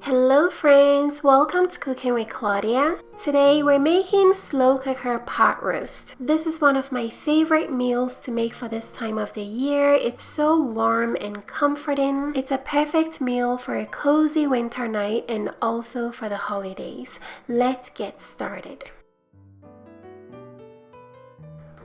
Hello friends, welcome to Cooking with Claudia. Today we're making slow cooker pot roast. This is one of my favorite meals to make for this time of the year. It's so warm and comforting. It's a perfect meal for a cozy winter night and also for the holidays. Let's get started.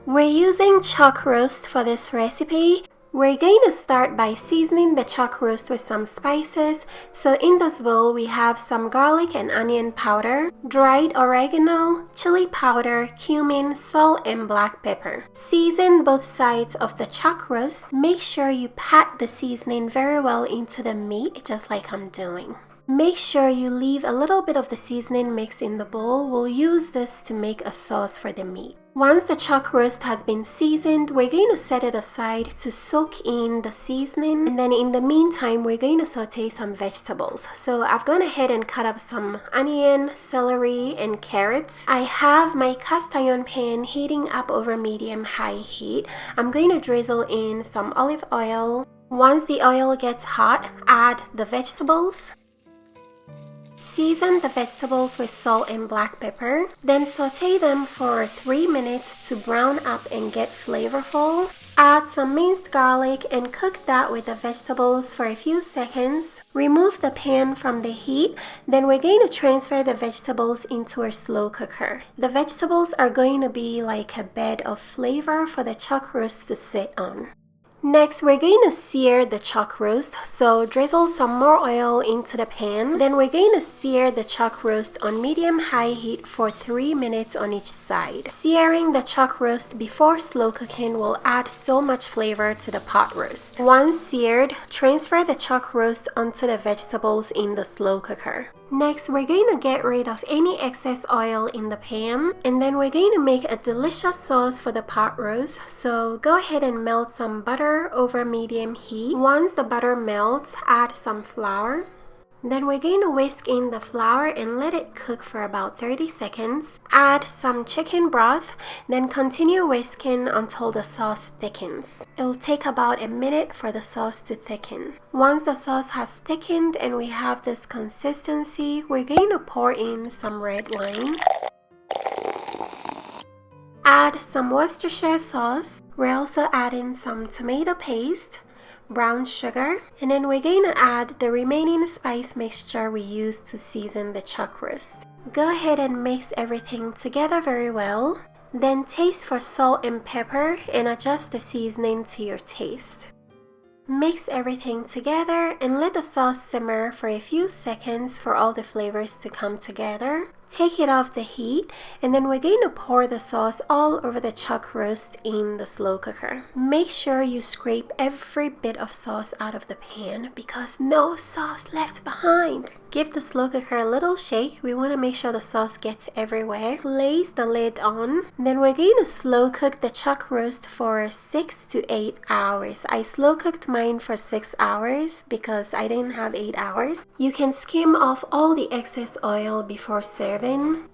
We're using chuck roast for this recipe. We're going to start by seasoning the chuck roast with some spices. So in this bowl we have some garlic and onion powder, dried oregano, chili powder, cumin, salt, and black pepper. Season both sides of the chuck roast. Make sure you pat the seasoning very well into the meat, just like I'm doing. Make sure you leave a little bit of the seasoning mix in the bowl. We'll use this to make a sauce for the meat. Once the chuck roast has been seasoned, we're going to set it aside to soak in the seasoning. And then in the meantime, we're going to saute some vegetables. So I've gone ahead and cut up some onion, celery, and carrots. I have my cast iron pan heating up over medium-high heat. I'm going to drizzle in some olive oil. Once the oil gets hot, add the vegetables. Season the vegetables with salt and black pepper, then saute them for 3 minutes to brown up and get flavorful. Add some minced garlic and cook that with the vegetables for a few seconds. Remove the pan from the heat, then we're going to transfer the vegetables into a slow cooker. The vegetables are going to be like a bed of flavor for the chuck roast to sit on. Next, we're going to sear the chuck roast, so drizzle some more oil into the pan. Then we're going to sear the chuck roast on medium-high heat for 3 minutes on each side. Searing the chuck roast before slow cooking will add so much flavor to the pot roast. Once seared, transfer the chuck roast onto the vegetables in the slow cooker. Next, we're going to get rid of any excess oil in the pan, and then we're going to make a delicious sauce for the pot roast. So go ahead and melt some butter over medium heat. Once the butter melts, add some flour. Then we're going to whisk in the flour and let it cook for about 30 seconds. Add some chicken broth, then continue whisking until the sauce thickens. It will take about a minute for the sauce to thicken. Once the sauce has thickened and we have this consistency, we're going to pour in some red wine. Add some Worcestershire sauce. We're also adding some tomato paste, brown sugar, and then we're going to add the remaining spice mixture we used to season the chuck roast. Go ahead and mix everything together very well. Then taste for salt and pepper and adjust the seasoning to your taste. Mix everything together and let the sauce simmer for a few seconds for all the flavors to come together. Take it off the heat, and then we're going to pour the sauce all over the chuck roast in the slow cooker. Make sure you scrape every bit of sauce out of the pan because no sauce left behind. Give the slow cooker a little shake. We want to make sure the sauce gets everywhere. Place the lid on. Then we're going to slow cook the chuck roast for 6 to 8 hours. I slow cooked mine for 6 hours because I didn't have 8 hours. You can skim off all the excess oil before serving.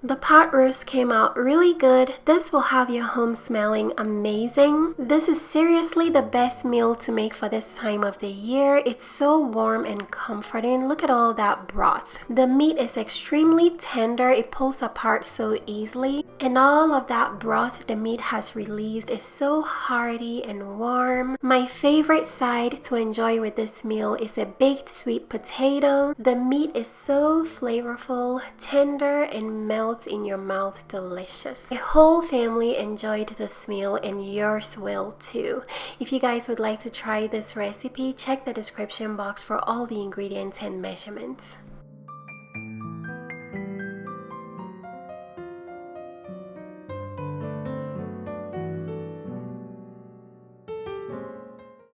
The pot roast came out really good. This will have your home smelling amazing. This is seriously the best meal to make for this time of the year. It's so warm and comforting. Look at all that broth. The meat is extremely tender. It pulls apart so easily. And all of that broth the meat has released is so hearty and warm. My favorite side to enjoy with this meal is a baked sweet potato. The meat is so flavorful, tender, and melts in your mouth delicious. The whole family enjoyed this meal and yours will too. If you guys would like to try this recipe, check the description box for all the ingredients and measurements.